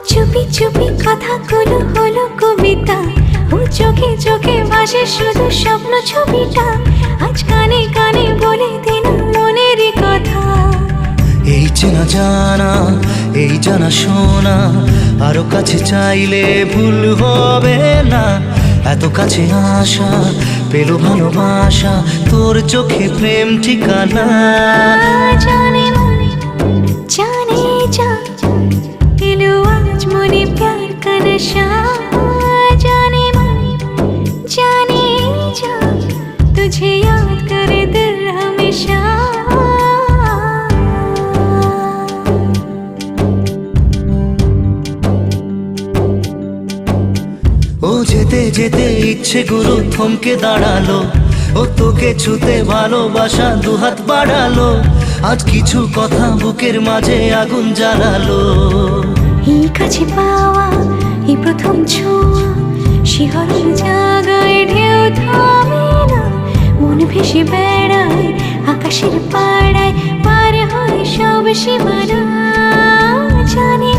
চুপি চুপি কথাগুলো হলো কবিতা, ও চোখে চোখে ভাসে শুধু স্বপ্ন ছবিটা। আজ কানে কানে বলে দিন মনেরই কথা। এই চেনা জানা, এই জানা শোনা, আরো কাছে চাইলে ভুল হবে না। এত কাছে আসা পেলো ভালোবাসা, তোর চোখে প্রেম ঠিকানা। জানে মন জানে जा এলো আজ মনে প্যার का नशा। जाने मन जाने जा तुझे याद करे दिल हमेशा। ও যেতে যেতে ইচ্ছেগুলো থমকে দাঁড়ালো, ও তোকে ছুতে ভালোবাসা দুহাত বাড়ালো। আজ কিছু কথা বুকের মাঝে আগুন জ্বালালো। এই কাছে পাওয়া এই প্রথম ছোঁয়া, শিহরণ জাগায় ঢেউ থামে না। মন ভেসে বেড়ায় আকাশের পাড়ায়, পার হয় সব সীমানা। জানি